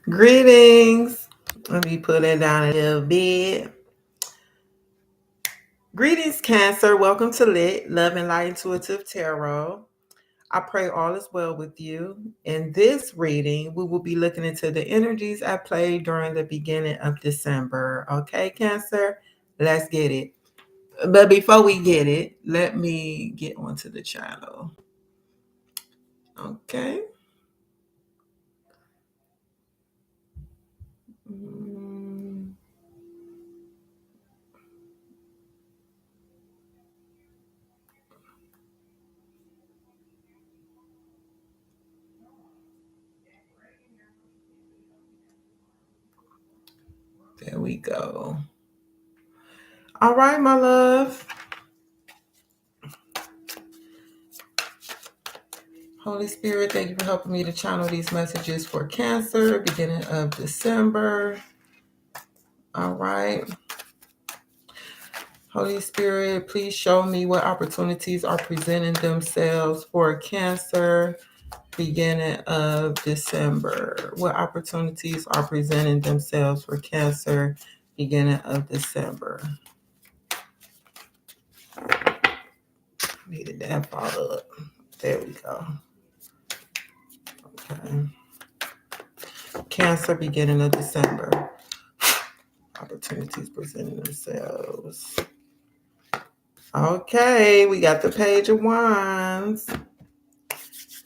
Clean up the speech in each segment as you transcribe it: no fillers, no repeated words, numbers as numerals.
Greetings. Let me put it down a little bit. Greetings, Cancer. Welcome to Lit, Love and Light Intuitive Tarot. I pray all is well with you. In this reading, we will be looking into the energies at play during the beginning of December. Okay, Cancer? Let's get it. But before we get it, let me get onto the channel. Okay. There we go. All right, my love. Holy Spirit, thank you for helping me to channel these messages for Cancer, beginning of December. All right. Holy Spirit, please show me what opportunities are presenting themselves for Cancer, beginning of December. What opportunities are presenting themselves for Cancer, beginning of December? Needed that follow up. There we go. Okay. Cancer, beginning of December. Opportunities presenting themselves. Okay, we got the Page of Wands.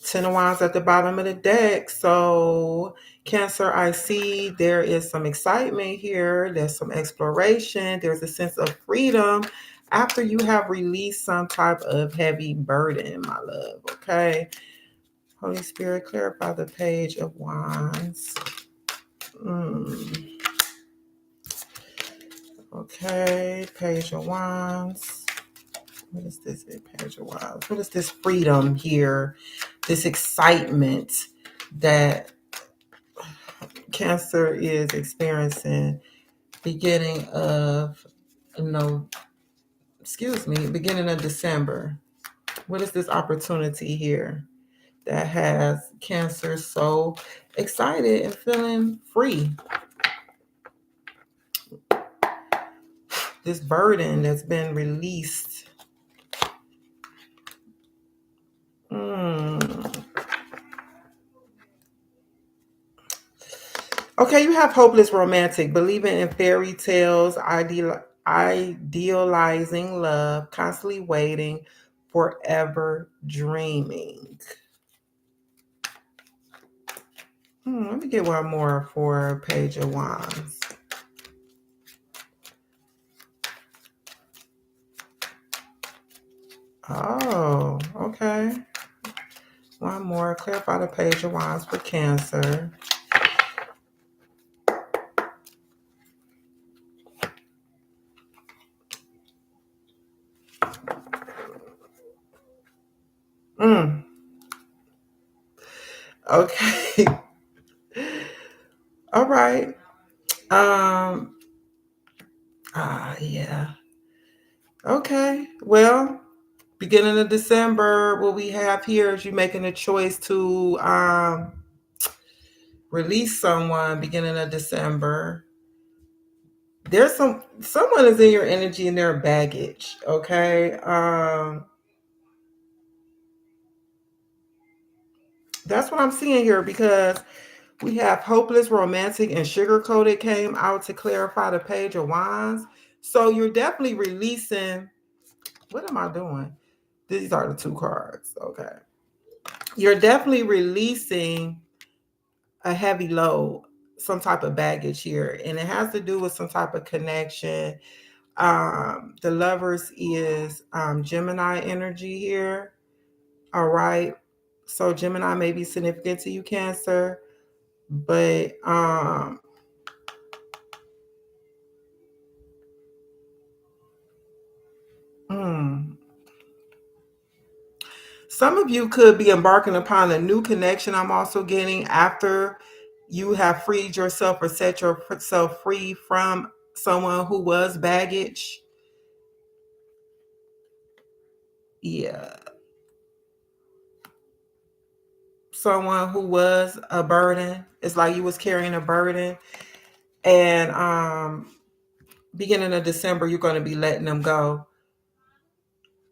10 of Wands at the bottom of the deck. So, Cancer, I see there is some excitement here. There's some exploration. There's a sense of freedom after you have released some type of heavy burden, my love. Okay. Holy Spirit, clarify the Page of Wands. Okay, Page of Wands. What is this Page of Wands? What is this freedom here? This excitement that Cancer is experiencing beginning of beginning of December. What is this opportunity here that has Cancer so excited and feeling free? This burden that's been released. Okay, you have hopeless romantic, believing in fairy tales, idealizing love, constantly waiting, forever dreaming. Let me get one more for Page of Wands. Oh, okay. One more. Clarify the Page of Wands for Cancer. Okay. All right. Yeah. Okay. Well, beginning of December, what we have here is you making a choice to release someone beginning of December. There's someone is in your energy and their baggage. Okay. That's what I'm seeing here, because we have hopeless romantic and sugar-coated came out to clarify the Page of Wands. So you're definitely releasing. What am I doing? These are the two cards. Okay. You're definitely releasing a heavy load, some type of baggage here. And it has to do with some type of connection. The Lovers is Gemini energy here. All right. So Gemini may be significant to you, Cancer. But some of you could be embarking upon a new connection. I'm also getting after you have freed yourself or set yourself free from someone who was baggage. Yeah. someone who was a burden. It's like you was carrying a burden, and beginning of December, you're going to be letting them go.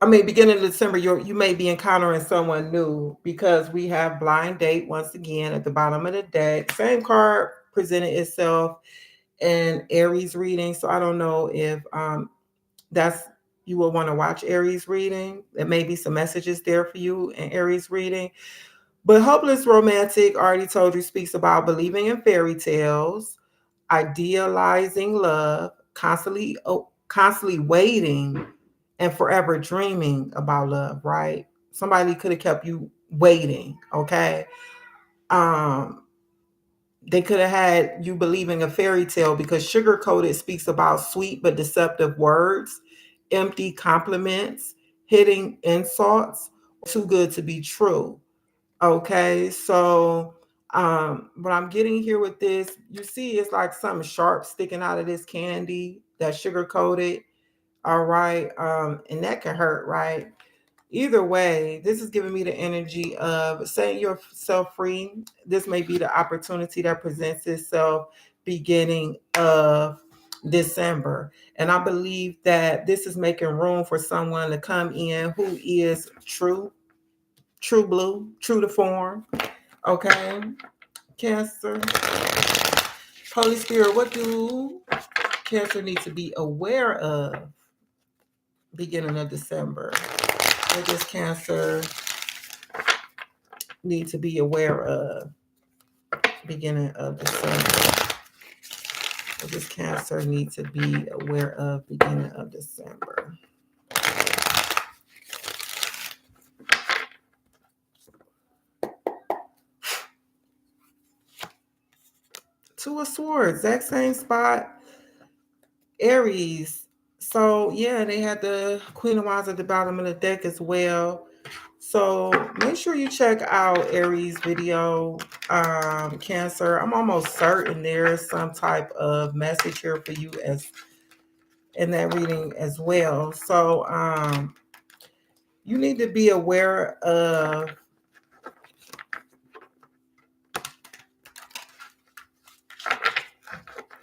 I mean, beginning of December, you may be encountering someone new, because we have blind date once again at the bottom of the deck. Same card presented itself in Aries reading. So I don't know if that's you will want to watch Aries reading. There may be some messages there for you in Aries reading. But hopeless romantic, already told you, speaks about believing in fairy tales, idealizing love, constantly waiting, and forever dreaming about love, right? Somebody could have kept you waiting, okay? Um, they could have had you believing a fairy tale, because sugar coated speaks about sweet but deceptive words, empty compliments, hitting insults, too good to be true. Okay, so what I'm getting here with this, you see, it's like something sharp sticking out of this candy that's sugar coated. All right, and that can hurt, right? Either way, this is giving me the energy of setting yourself free. This may be the opportunity that presents itself beginning of December. And I believe that this is making room for someone to come in who is true blue, true to form. Okay, Cancer. Holy Spirit, what do Cancer need to be aware of beginning of December? What does Cancer need to be aware of beginning of December? What does Cancer need to be aware of beginning of December? Two of Swords, exact same spot. Aries. So yeah, they had the Queen of Wands at the bottom of the deck as well. So make sure you check out Aries video, Cancer. I'm almost certain there's some type of message here for you as in that reading as well. So you need to be aware of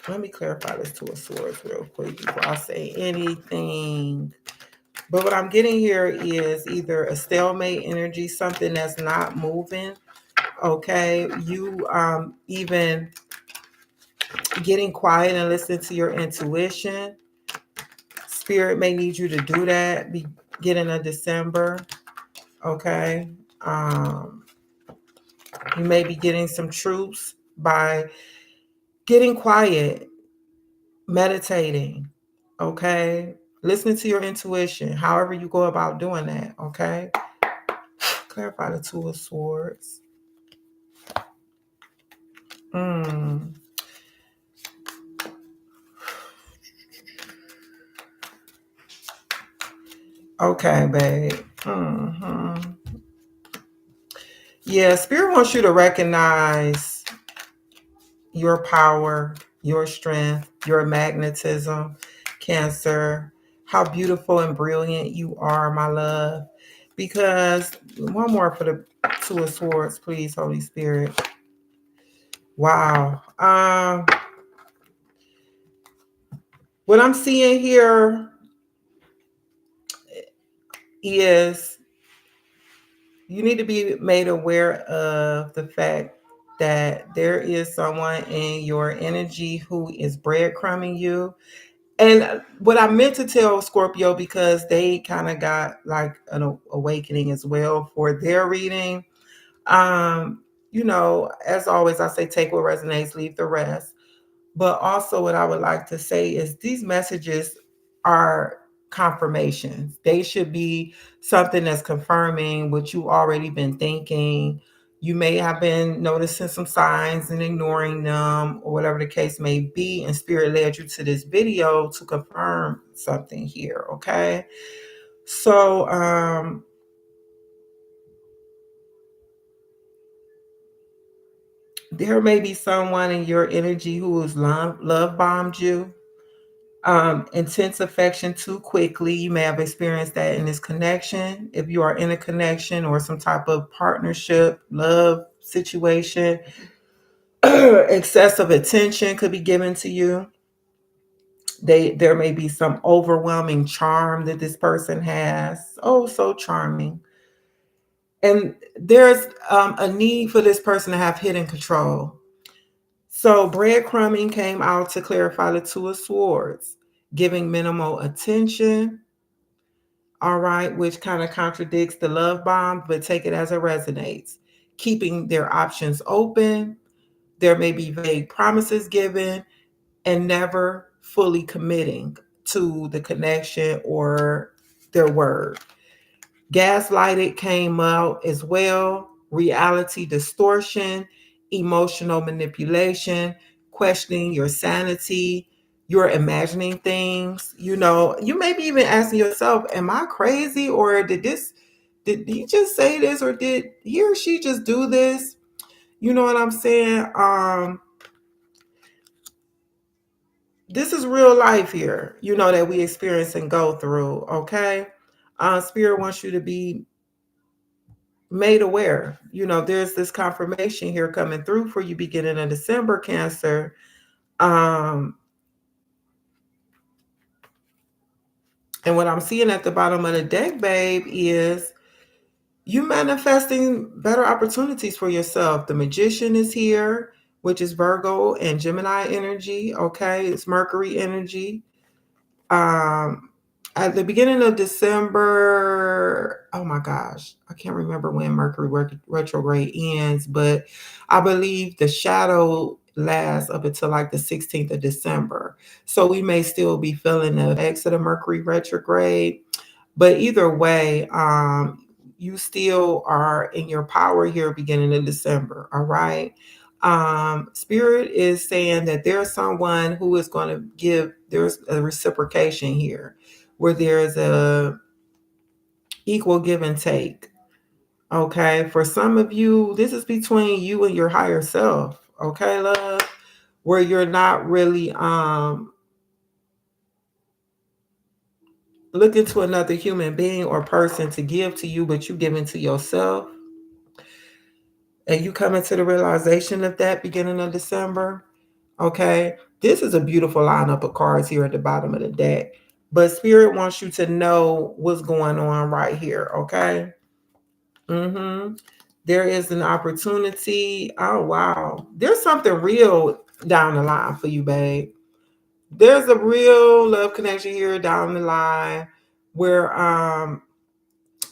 let me clarify this Two of Swords real quick before I say anything. But what I'm getting here is either a stalemate energy, something that's not moving. Okay, you even getting quiet and listening to your intuition. Spirit may need you to do that beginning of December. Okay, you may be getting some truths by getting quiet, meditating. Okay, listening to your intuition. However you go about doing that. Okay, clarify the Two of Swords. Okay, babe. Yeah, Spirit wants you to recognize your power, your strength, your magnetism, Cancer. How beautiful and brilliant you are, my love. Because one more for the Two of Swords, please, Holy Spirit. Wow. What I'm seeing here is you need to be made aware of the fact that there is someone in your energy who is breadcrumbing you. And what I meant to tell Scorpio, because they kind of got like an awakening as well for their reading. As always, I say take what resonates, leave the rest. But also what I would like to say is these messages are confirmations. They should be something that's confirming what you already been thinking. You may have been noticing some signs and ignoring them, or whatever the case may be, and Spirit led you to this video to confirm something here, okay? So there may be someone in your energy who has love bombed you. Intense affection too quickly. You may have experienced that in this connection. If you are in a connection or some type of partnership, love situation. Excessive attention could be given to you. There may be some overwhelming charm that this person has. Oh, so charming. And there's a need for this person to have hidden control. So breadcrumbing came out to clarify the Two of Swords, giving minimal attention. All right, which kind of contradicts the love bomb, but take it as it resonates. Keeping their options open. There may be vague promises given and never fully committing to the connection or their word. Gaslighted came out as well. Reality distortion, emotional manipulation, questioning your sanity. You're imagining things. You may be even asking yourself, am I crazy? Or did he just say this? Or did he or she just do this? You know what I'm saying? This is real life here, that we experience and go through. Okay. Spirit wants you to be made aware. There's this confirmation here coming through for you beginning of December, Cancer. And what I'm seeing at the bottom of the deck, babe, is you manifesting better opportunities for yourself. The Magician is here, which is Virgo and Gemini energy. Okay, it's Mercury energy. um at the beginning of December, oh my gosh, I can't remember when Mercury retrograde ends, but I believe the shadow lasts up until like the 16th of December. So we may still be feeling the effects of the Mercury retrograde. But either way, you still are in your power here beginning in December. All right. Spirit is saying that there's someone who is going to there's a reciprocation here where there's a equal give and take. Okay. For some of you, this is between you and your higher self. Okay, love, where you're not really looking to another human being or person to give to you, but you giving to yourself. And you come into the realization of that beginning of December. Okay. This is a beautiful lineup of cards here at the bottom of the deck. But Spirit wants you to know what's going on right here. Okay. There is an opportunity. Oh, wow. There's something real down the line for you, babe. There's a real love connection here down the line where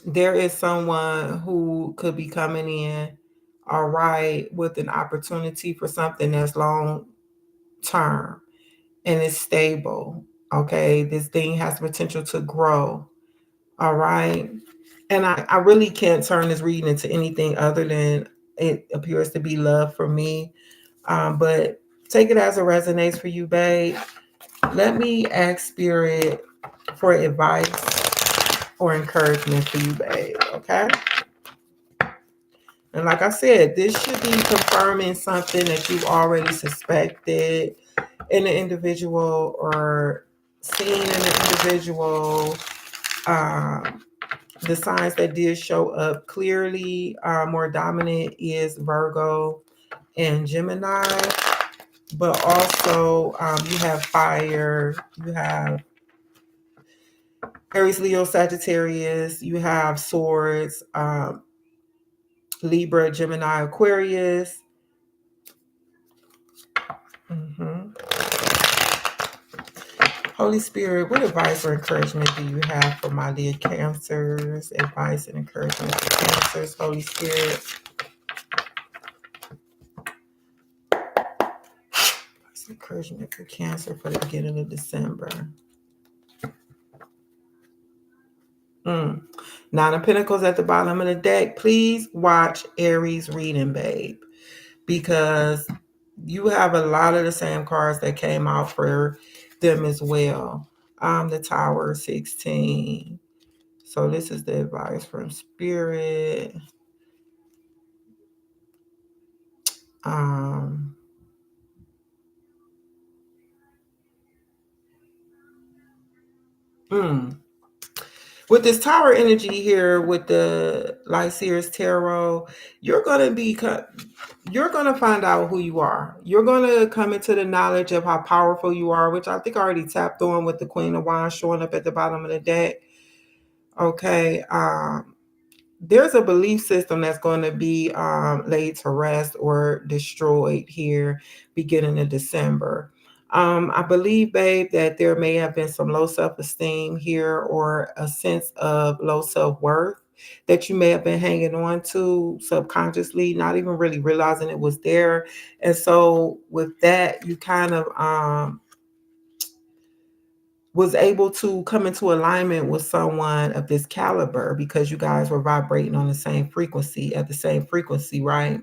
there is someone who could be coming in, all right, with an opportunity for something that's long term and is stable. Okay, this thing has potential to grow. All right. And I really can't turn this reading into anything other than it appears to be love for me. But take it as it resonates for you, babe. Let me ask Spirit for advice or encouragement for you, babe. Okay. And like I said, this should be confirming something that you already suspected in an individual or seen in an individual. The signs that did show up clearly, more dominant, is Virgo and Gemini. But also you have fire, you have Aries, Leo, Sagittarius, you have swords, Libra, Gemini, Aquarius. Holy Spirit, what advice or encouragement do you have for my dear Cancers? Advice and encouragement for Cancers, Holy Spirit. Advice and encouragement for Cancer for the beginning of December. Nine of Pentacles at the bottom of the deck. Please watch Aries reading, babe, because you have a lot of the same cards that came out for them as well. The Tower 16. So this is the advice from Spirit. With this Tower energy here, with the Lyseer's Tarot, you're gonna be you're gonna find out who you are. You're gonna come into the knowledge of how powerful you are, which I think I already tapped on with the Queen of Wands showing up at the bottom of the deck. Okay. There's a belief system that's going to be laid to rest or destroyed here beginning of December. I believe, babe, that there may have been some low self-esteem here or a sense of low self-worth that you may have been hanging on to subconsciously, not even really realizing it was there. And so with that, you kind of was able to come into alignment with someone of this caliber because you guys were vibrating on the same frequency at the same frequency, right?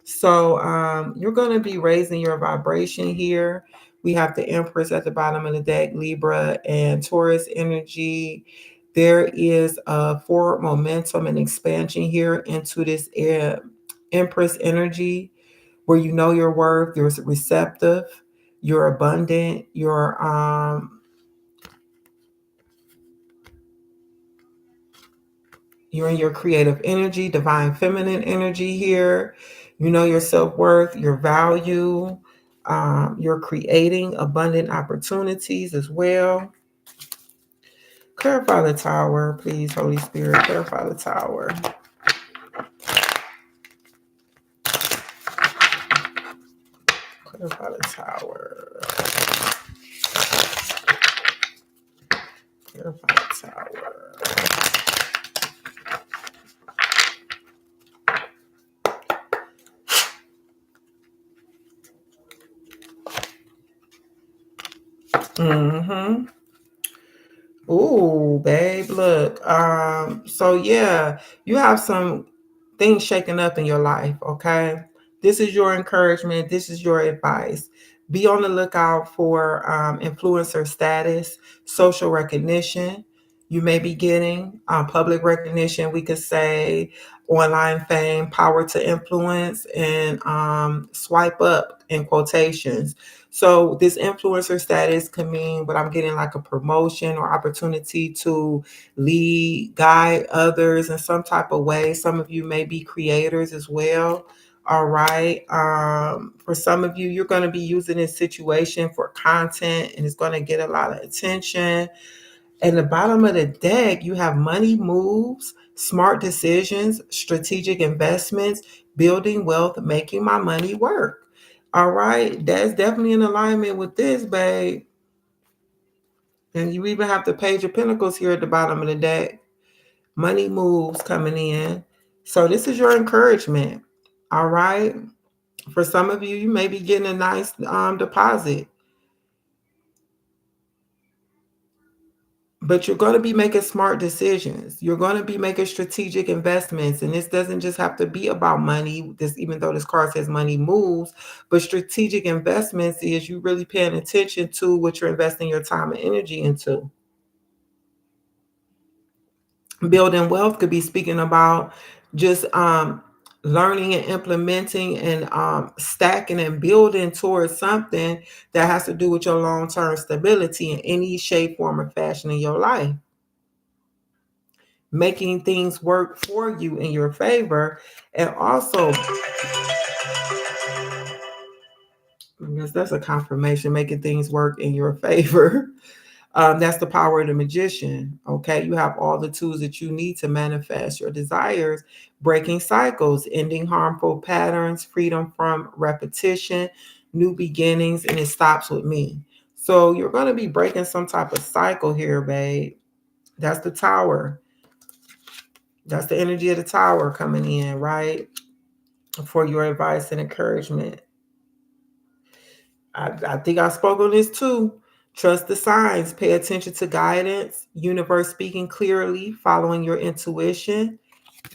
So you're going to be raising your vibration here. We have the Empress at the bottom of the deck, Libra and Taurus energy. There is a forward momentum and expansion here into this Empress energy where you know your worth, you're receptive, you're abundant, you're in your creative energy, divine feminine energy here. You know your self-worth, your value. You're creating abundant opportunities as well. Clarify the Tower, please, Holy Spirit. Clarify the Tower. Clarify the Tower. Clarify the Tower. Mm-hmm. Ooh, babe, look. So yeah, you have some things shaking up in your life, okay? This is your encouragement, this is your advice. Be on the lookout for influencer status, social recognition. You may be getting public recognition, we could say online fame, power to influence, and swipe up in quotations. So this influencer status can mean what I'm getting like a promotion or opportunity to lead, guide others in some type of way. Some of you may be creators as well. All right. For some of you, you're going to be using this situation for content and it's going to get a lot of attention. At the bottom of the deck, you have money moves, smart decisions, strategic investments, building wealth, making my money work. All right. That's definitely in alignment with this, babe. And you even have the Page of Pentacles here at the bottom of the deck. Money moves coming in. So this is your encouragement. All right. For some of you, you may be getting a nice deposit. But you're going to be making smart decisions. You're going to be making strategic investments. And this doesn't just have to be about money. This, even though this card says money moves, but strategic investments is you really paying attention to what you're investing your time and energy into. Building wealth could be speaking about just learning and implementing and stacking and building towards something that has to do with your long-term stability in any shape, form, or fashion in your life. Making things work for you in your favor. And also, I guess that's a confirmation, making things work in your favor. That's the power of the magician. Okay. You have all the tools that you need to manifest your desires, breaking cycles, ending harmful patterns, freedom from repetition, new beginnings, and it stops with me. So you're going to be breaking some type of cycle here, babe. That's the Tower. That's the energy of the Tower coming in, right? For your advice and encouragement. I think I spoke on this too. Trust the signs, pay attention to guidance, universe speaking clearly, following your intuition,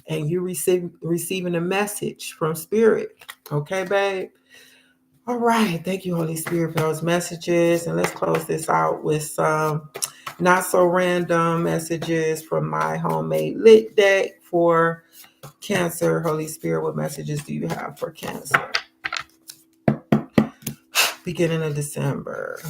and you receiving a message from spirit. Okay, babe? All right. Thank you, Holy Spirit, for those messages. And let's close this out with some not so random messages from my homemade lit deck for Cancer. Holy Spirit, what messages do you have for Cancer? Beginning of December.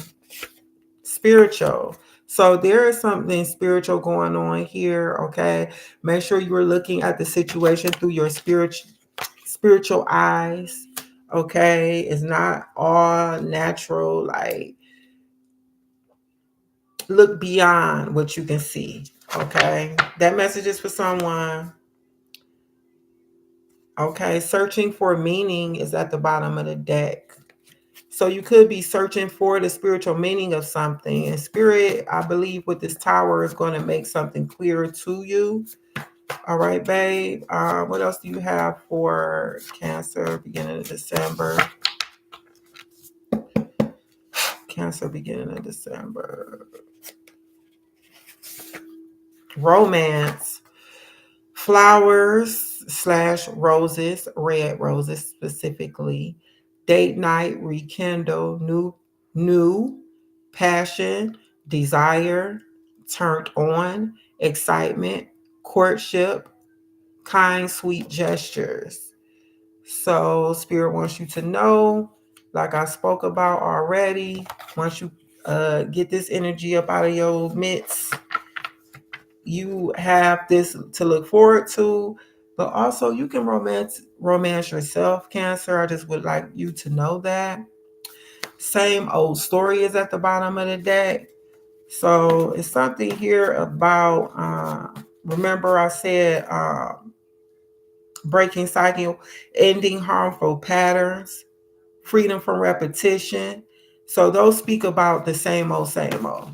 Spiritual. So there is something spiritual going on here, okay? Make sure you are looking at the situation through your spiritual eyes, okay? It's not all natural, like look beyond what you can see, okay? That message is for someone. Okay, searching for meaning is at the bottom of the deck. So you could be searching for the spiritual meaning of something. And spirit, I believe with this tower is going to make something clearer to you. All right, babe. What else do you have for Cancer beginning of December? Cancer beginning of December. Romance. Flowers/roses, red roses specifically. Date night, rekindle, new, passion, desire, turned on, excitement, courtship, kind, sweet gestures. So spirit wants you to know, like I spoke about already, once you get this energy up out of your midst, you have this to look forward to, but also you can romance yourself, Cancer. I just would like you to know that. Same old story is at the bottom of the deck. So it's something here about remember I said breaking cycle, ending harmful patterns, freedom from repetition. So those speak about the same old, same old.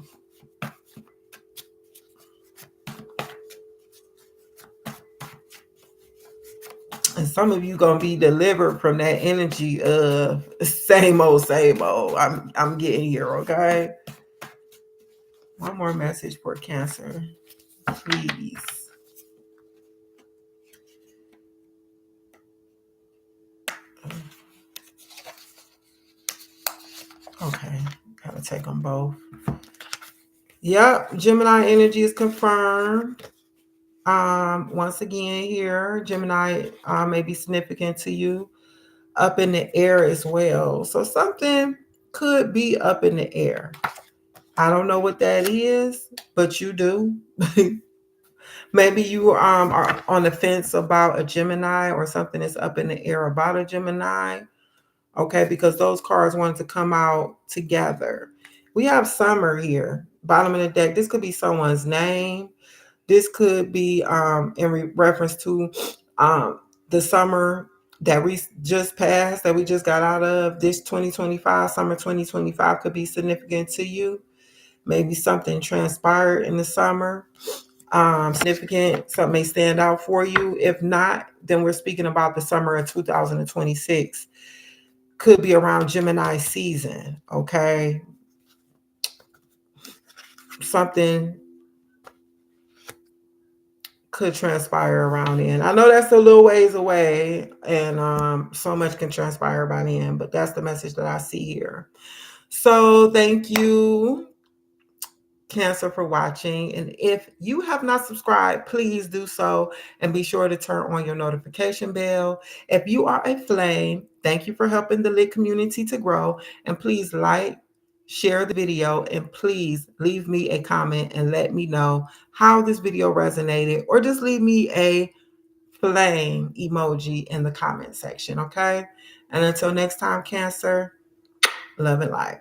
And some of you gonna be delivered from that energy of same old, same old. I'm getting here, okay? One more message for Cancer, please. Okay, gotta take them both. Yep, Gemini energy is confirmed. Once again here, Gemini may be significant to you. Up in the air as well. So something could be up in the air. I don't know what that is, but you do. Maybe you are on the fence about a Gemini or something that's up in the air about a Gemini. Okay, because those cards wanted to come out together. We have summer here, bottom of the deck. This could be someone's name. This could be in reference to the summer that we just passed, that we just got out of. This 2025, summer 2025 could be significant to you. Maybe something transpired in the summer. Significant, something may stand out for you. If not, then we're speaking about the summer of 2026. Could be around Gemini season, okay? Something could transpire around then. I know that's a little ways away, and so much can transpire by then, but that's the message that I see here. So thank you, Cancer, for watching. And if you have not subscribed, please do so and be sure to turn on your notification bell. If you are a flame, thank you for helping the Lit community to grow. And please like, share the video, and please leave me a comment and let me know how this video resonated, or just leave me a flame emoji in the comment section, okay? And until next time, Cancer, love and light.